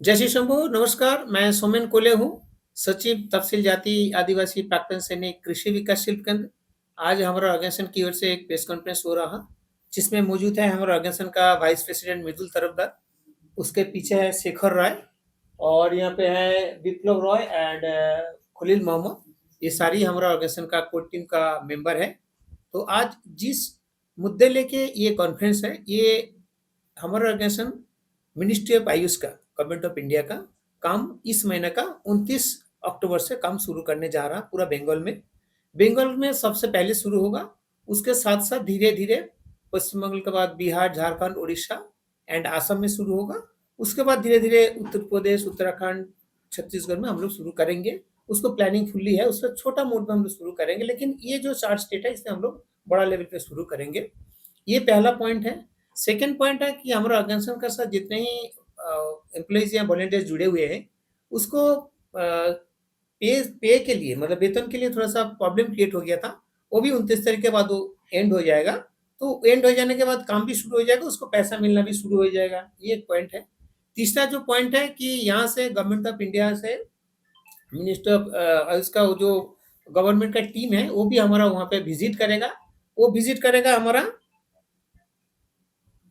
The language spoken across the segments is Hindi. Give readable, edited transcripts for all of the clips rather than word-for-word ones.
जय श्री शंभू, नमस्कार। मैं सोमेन कोले हूँ, सचिव तहसील जाति आदिवासी प्राक्तन सैनिक कृषि विकास शिल्प केंद्र। आज हमारा ऑर्गेनाइजेशन की ओर से एक प्रेस कॉन्फ्रेंस हो रहा, जिसमें मौजूद है हमारा ऑर्गेनाइजेशन का वाइस प्रेसिडेंट मृदुल तरफदार। उसके पीछे है शेखर राय और यहाँ पे है विप्लव रॉय एंड खलील मोहम्मद। ये सारी हमारा ऑर्गेनाइजेशन का कोर टीम का मेंबर है। तो आज जिस मुद्दे लेके ये कॉन्फ्रेंस है, ये हमारा ऑर्गेनाइजेशन मिनिस्ट्री ऑफ आयुष का, गवर्नमेंट ऑफ इंडिया का काम इस महीने का 29 अक्टूबर से काम शुरू करने जा रहा पूरा बंगाल में। बंगाल में सबसे पहले शुरू होगा, उसके साथ-साथ धीरे-धीरे पश्चिम बंगाल के बाद बिहार, झारखंड, उड़ीसा एंड असम में शुरू होगा। उसके बाद धीरे-धीरे उत्तर प्रदेश, उत्तराखंड, छत्तीसगढ़ में हम लोग शुरू करेंगे। उसको प्लानिंग फुल्ली है, उसका छोटा मोड में हम लोग शुरू करेंगे, लेकिन ये जो 4 स्टेट है इसमें हम लोग बड़ा लेवल पे शुरू करेंगे। ये पहला पॉइंट है। सेकंड पॉइंट है कि हमारा ऑर्गेनाइजेशन के साथ जितने ही एम्प्लॉइज़ या वॉलंटियर्स जुड़े हुए हैं, उसको पे पे के लिए मतलब वेतन के लिए थोड़ा-सा प्रॉब्लम क्रिएट हो गया था। वो भी 29 तारीख के बाद वो एंड हो जाएगा। तो एंड हो जाने के बाद काम भी शुरू हो जाएगा, उसको पैसा मिलना भी शुरू हो जाएगा। ये एक पॉइंट है। तीसरा जो पॉइंट है कि यहाँ से गवर्नमेंट ऑफ इंडिया से मिनिस्टर ऑफ इसका वो जो गवर्नमेंट का टीम है, वो भी हमारा वहाँ पे विज़िट करेगा। वो विज़िट करेगा हमारा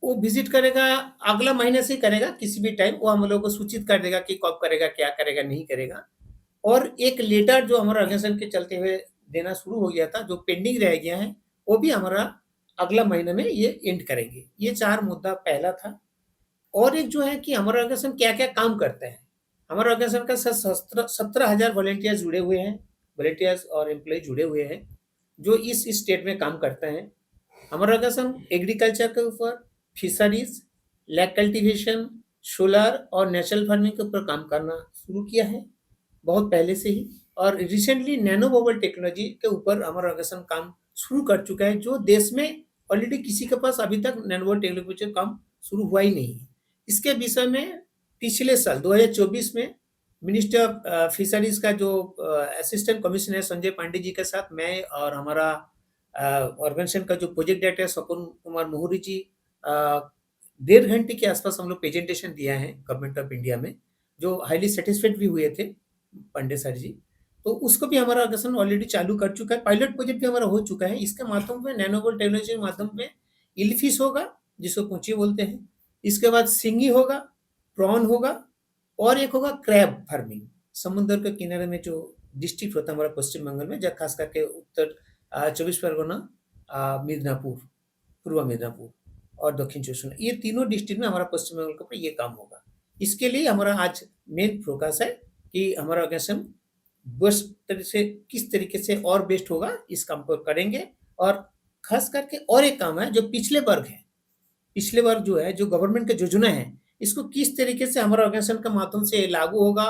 वो विज़िट करेगा, अगला महीने से ही करेगा, किसी भी टाइम वो हम लोगों को सूचित कर देगा कि कब करेगा, क्या करेगा, नहीं करेगा। और एक लेटर जो हमारा ऑर्गेनाइजेशन के चलते हुए देना शुरू हो गया था, जो पेंडिंग रह गया है, वो भी हमारा अगला महीने में ये एंड करेंगे। ये 4 मुद्दा पहला था। और एक जो है कि हमारा ऑर्गेनाइजेशन क्या-क्या काम करता है। हमारा ऑर्गेनाइजेशन का स सस्त्र 17,000 वॉलंटियर्स जुड़े हुए हैं, वॉलंटियर्स और एम्प्लॉयी जुड़े हुए हैं, जो इस स्टेट में काम करते हैं। हमारा ऑर्गेनाइजेशन एग्रीकल्चर के ऊपर, फिशरीज, लैक कल्टीवेशन, सोलर और नेचुरल फार्मिंग के ऊपर काम करना शुरू किया है, बहुत पहले से ही। और रिसेंटली नैनो बबल टेक्नोलॉजी के ऊपर हमारा ऑर्गेनाइजेशन काम शुरू कर चुका है, जो देश में ऑलरेडी किसी के पास अभी तक नैनो बबल टेक्नोलॉजी का काम शुरू हुआ ही नहीं है। इसके विषय में पिछले साल 2024 में मिनिस्टर ऑफ फिशरीज का जो असिस्टेंट कमिश्नर संजय पांडे जी के साथ मैं और हमारा ऑर्गेनाइजेशन का जो प्रोजेक्ट डायरेक्टर है स्वपन कुमार मोहरी जी, अ, 1.5 घंटे के आसपास हम लोग प्रेजेंटेशन दिया है गवर्नमेंट ऑफ इंडिया में, जो हाईली सैटिस्फाइड भी हुए थे पांडे सर जी। तो उसको भी हमारा ऑर्गेनाइजेशन ऑलरेडी चालू कर चुका है, पायलट प्रोजेक्ट भी हमारा हो चुका है। इसके माध्यम में नैनोबोल टेक्नोलॉजी के माध्यम में इल्फिश होगा, जिसको पूंची बोलते हैं। इसके बाद सिंगी होगा, प्रॉन होगा और एक होगा क्रैब फार्मिंग। समुद्र के किनारे में जो डिस्ट्रिक्ट होता है हमारा पश्चिम बंगाल में, जहाँ खास करके उत्तर 24 परगना, मिदनापुर, पूर्व मिदनापुर और दक्षिण चौबीस परगना, ये तीनों डिस्ट्रिक्ट में हमारा पश्चिम बंगाल के ऊपर ये काम होगा। इसके लिए हमारा आज मेन फोकस है कि हमारा ऑर्गेनाइजेशन बेस्ट तरह से किस तरीके से और बेस्ट होगा, इस काम को करेंगे। और खास करके और एक काम है जो पिछले वर्ग है, पिछले बार जो है, जो गवर्नमेंट की योजना है, इसको किस तरीके से हमारा ऑर्गेनाइजेशन के माध्यम से लागू होगा,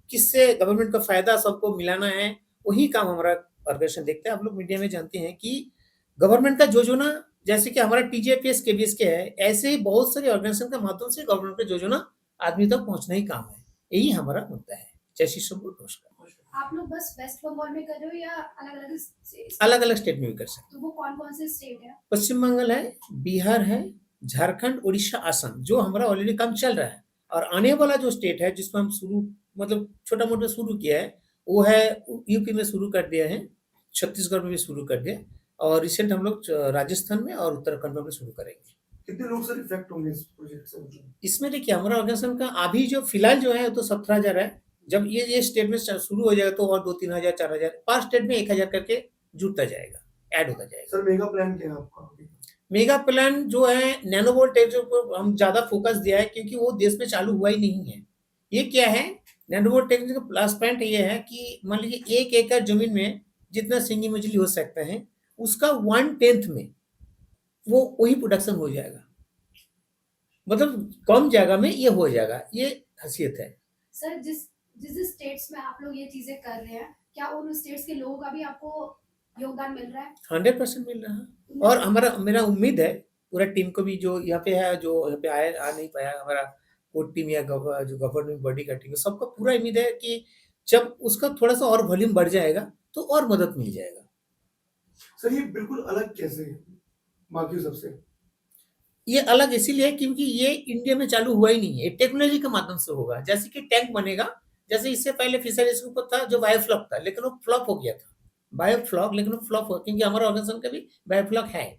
किससे गवर्नमेंट का फ़ायदा सबको मिलाना है, वही काम हमारा ऑर्गेनाइजेशन देखता है। आप लोग मीडिया में जानते हैं कि गवर्नमेंट का योजना जैसे कि हमारा टीजेपीएस, केवीएस के है, ऐसे ही बहुत सारे ऑर्गेनाइजेशन के माध्यम से गवर्नमेंट का योजना आदमी तक पहुँचना ही काम है। यही हमारा मुद्दा है। जय श्री शंभू, नमस्कार। आप लोग बस वेस्ट बंगाल में कर रहे हो या अलग-अलग स्टेट? अलग-अलग स्टेट में भी कर सकते हैं। तो वो कौन-कौन से स्टेट है? पश्चिम बंगाल है, बिहार है, झारखंड, उड़ीसा, असम, जो हमारा ऑलरेडी काम चल रहा है। और आने वाला जो स्टेट है जिसमें हम शुरू मतलब छोटा-मोटा शुरू किया है, वो है यूपी में शुरू कर दिया है, छत्तीसगढ़ में भी शुरू कर दिया और रिसेंट हम लोग राजस्थान में और उत्तराखंड में भी शुरू करेंगे। कितने लोग सर इफेक्ट होंगे इस प्रोजेक्ट से? इसमें देखिए हमारा ऑर्गेनाइजेशन का अभी जो फिलहाल जो है वो तो 17,000 है। जब ये स्टेट में शुरू हो जाएगा तो और 2-3 हज़ार, 4 हज़ार, पर स्टेट में 1,000 करके जुड़ता जाएगा, ऐड होता जाएगा। सर मेगा प्लान क्या है आपका अभी? मेगा प्लान जो है नैनोवोल्ट टेक्नोलॉजी पर हम ज़्यादा फोकस दिया है, क्योंकि वो देश में चालू हुआ ही नहीं है। ये क्या है, नैनोवोल्ट टेक्नोलॉजी का प्लस पॉइंट ये है कि मान लीजिए 1 एकड़ ज़मीन में जितना सिंगी मछली हो सकता है, उसका 1/10 में वो वही प्रोडक्शन हो जाएगा। मतलब कम जगह में ये हो जाएगा, ये ख़ासियत है। सर जिस स्टेट्स में आप लोग ये चीजें कर रहे हैं, क्या उन स्टेट्स के लोगों का भी आपको योगदान मिल रहा है? 100% मिल रहा है। और हमारा मेरा उम्मीद है पूरा टीम को भी, जो यहाँ पे है, जो यहाँ पे आ नहीं पाया, हमारा कोर टीम या जो गवर्निंग बॉडी का टीम है, सबको पूरा उम्मीद है कि जब उसका थोड़ा-सा और वॉल्यूम बढ़ जाएगा, तो और मदद मिल जाएगा। सर ये बिल्कुल अलग कैसे है बाकी सबसे? ये अलग इसीलिए है क्योंकि ये इंडिया में चालू हुआ ही नहीं है, टेक्नोलॉजी के माध्यम से होगा। जैसे कि टैंक बनेगा, जैसे इससे पहले फिशरीज के ऊपर था जो बायोफ्लॉक था, लेकिन वो फ्लॉप हो गया था। बायोफ्लॉक लेकिन वो फ्लॉप हो क्योंकि हमारा ऑर्गेनाइजेशन का भी बायोफ्लॉक है।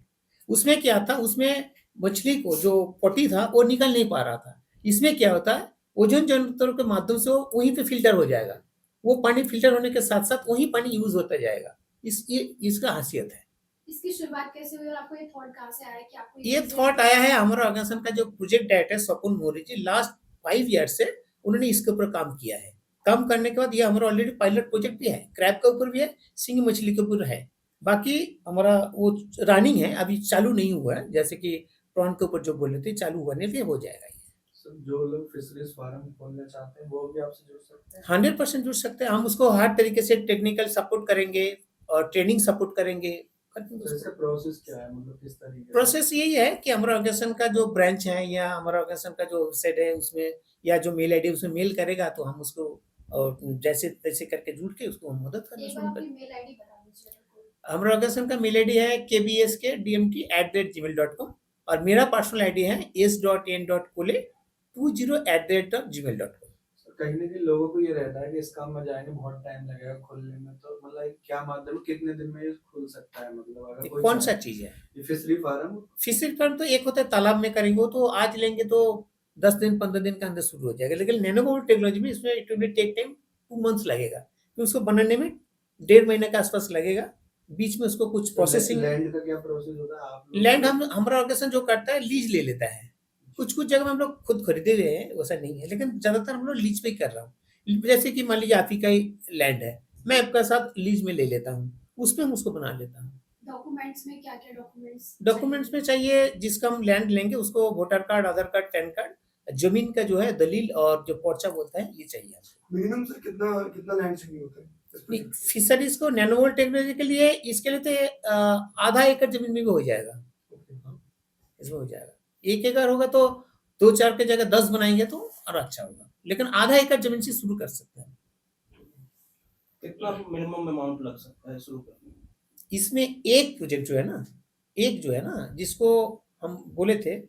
उसमें क्या था, उसमें मछली को जो पोटी था वो निकल नहीं पा रहा था। इसमें क्या होता है, ओजोन जनरेटर के माध्यम से वो वहीं पे फ़िल्टर हो जाएगा। वो पानी फ़िल्टर होने के साथ-साथ वही पानी यूज़ होता जाएगा। ये इसका ख़ासियत है। इसकी शुरुआत कैसे हुई और आपको ये थॉट कहाँ से आया कि आपको ये चीज़ें थॉट आया है हमारा ऑर्गेनाइजेशन का जो प्रोजेक्ट डायरेक्टर स्वपन मौर्य जी, लास्ट 5 ईयर से उन्होंने इसके ऊपर काम किया है। काम करने के बाद ये हमारा ऑलरेडी पायलट प्रोजेक्ट भी है, क्रैब के ऊपर भी है, सिंगी मछली के ऊपर है। बाकी हमारा वो रनिंग है, अभी चालू नहीं हुआ है, जैसे कि प्रॉन के ऊपर जो बोले थे चालू होने पे हो जाएगा ये। सर जो लोग फिशरीज फार्म खोलना चाहते हैं वो भी आपसे जुड़ सकते हैं? 100% जुड़ सकते हैं, हम उसको हर तरीके से टेक्निकल सपोर्ट करेंगे और ट्रेनिंग सपोर्ट करेंगे। तो इसका प्रोसेस क्या है, मतलब किस तरीके से? प्रोसेस यही है कि हमारा ऑर्गेनाइजेशन का जो ब्रांच है या हमारा ऑर्गेनाइजेशन का जो वेबसाइट है उसमें या जो मेल आईडी उसमें मेल करेगा तो हम उसको और जैसे तैसे करके जुड़ के उसको हम मदद करना एक बार शुरू अपनी करें। मेल आईडी बता दीजिए मेरे को। हमारा ऑर्गेनाइजेशन का मेल आईडी है kbskdmt@gmail.com और मेरा पर्सनल आईडी है s.n.kole20@gmail.com। सर कहीं ना कहीं लोगों को ये रहता है कि इस काम में जाएंगे बहुत टाइम लगेगा खोलने में, तो मतलब क्या माध्यम कितने दिन में ये खुल सकता है, मतलब अगर कोई कौन सा चाहे चीज है? ये फिशरी फार्म? फिशरी फार्म तो एक होता है तालाब में करेंगे, वो तो आज लेंगे तो 10 दिन 15 दिन के अंदर शुरू हो जाएगा, लेकिन नैनो टेक्नोलॉजी में इसमें it will take time 2 months लगेगा, तो उसको बनाने में 1.5 महीने के आसपास लगेगा। बीच में उसको कुछ प्रोसेसिंग। लैंड का क्या प्रोसेस होता है आप लोग? लैंड हम हमारा ऑर्गेनाइजेशन जो करता है लीज ले लेता है। कुछ-कुछ जगह में हम लोग खुद खरीदे हुए हैं, वैसा नहीं है, लेकिन ज़्यादातर हम लोग लीज पे ही कर रहा हूँ। जैसे कि मान लीजिए आप ही का ही लैंड है, मैं आपका साथ लीज में ले लेता हूँ, उसमें हम उसको बना लेता हूँ। डॉक्यूमेंट्स में क्या-क्या डॉक्यूमेंट्स डॉक्यूमेंट्स में चाहिए जिसका हम लैंड लेंगे उसको वोटर कार्ड, आधार कार्ड, पैन कार्ड, ज़मीन का जो है दलील और जो पर्चा बोलता है ये चाहिए हमको। मिनिमम सर कितना कितना लैंड चाहिए होता है इस नहीं, प्रोजेक्ट के फिशरीज़ को नैनोवोल टेक्नोलॉजी के लिए इसके लिए तो आधा एकड़ ज़मीन में भी हो जाएगा। लिए? इसमें हो जाएगा। 1 एकड़ होगा तो 2-4 की जगह 10 बनाएँगे तो और अच्छा होगा। लेकिन आधा एकड़ ज़मीन से शुरू कर सकते हैं। कितना मिनिमम अमाउंट लग सकता है शुरू करने में? इसमें एक प्रोजेक्ट जो है ना जिसको हम बोले थे,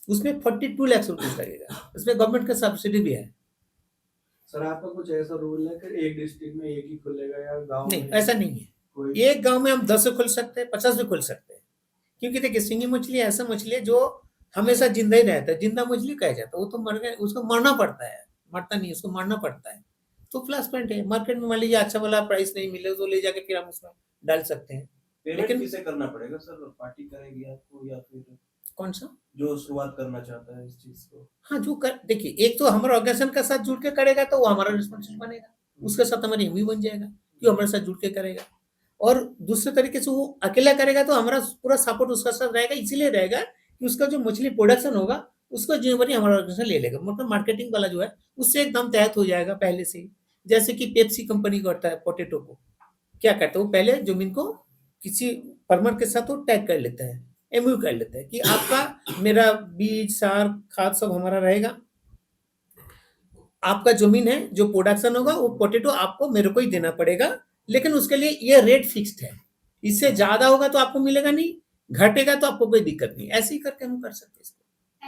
उसमें 42 लाख रुपीज़ लगेगा। उसमें गवर्नमेंट का सब्सिडी भी है। सर आपका कुछ ऐसा रूल है कि एक डिस्ट्रिक्ट में एक ही खुलेगा या गांव नहीं, में ऐसा नहीं है। कोई? एक गाँव में हम 10 खोल सकते हैं, 50 भी खोल सकते हैं। क्योंकि देखिए सिंगी मछली ऐसा मछली है जो हमेशा जिंदा ही रहता है, जिंदा मछली कहा जाता है। वो तो मर गए, उसको मरना पड़ता है, मरता नहीं, उसको मारना पड़ता है। तो प्लस पॉइंट है, मार्केट में मान लीजिए अच्छा वाला प्राइस नहीं मिले तो ले जाके फिर हम उसमें डाल सकते हैं। पेमेंट लेकिन किसे करना पड़ेगा सर? पार्टी करेगी आपको या फिर कौन सा? जो शुरुआत करना चाहता है इस चीज़ को? हाँ, जो कर देखिए एक तो हमारा ऑर्गेनाइजेशन के साथ जुड़ के करेगा तो वो हमारा रिस्पॉन्सिबल बनेगा, उसके साथ हमारा एमओयू बन जाएगा कि वो हमारे साथ जुड़ के करेगा। और दूसरे तरीके से वो अकेला करेगा तो हमारा पूरा सपोर्ट उसका साथ रहेगा, इसीलिए रहेगा कि उसका जो मछली प्रोडक्शन होगा उसका ज़िम्मेवारी हमारा ऑर्गेनाइजेशन ले लेगा। मतलब मार्केटिंग वाला जो है उससे एकदम तैयार हो जाएगा पहले से ही। जैसे कि पेप्सी कंपनी करता है पोटैटो को, क्या करता है वो पहले ज़मीन को किसी फर्मर के साथ वो टैग कर लेता है, एमओयू कर लेता है कि आपका मेरा बीज, सार, खाद सब हमारा रहेगा। आपका ज़मीन है, जो प्रोडक्शन होगा वो पोटैटो आपको मेरे को ही देना पड़ेगा, लेकिन उसके लिए ये रेट फिक्स्ड है। इससे ज़्यादा होगा तो आपको मिलेगा नहीं, घटेगा तो आपको कोई दिक्कत नहीं। ऐसे ही करके हम कर सकते हैं इसको।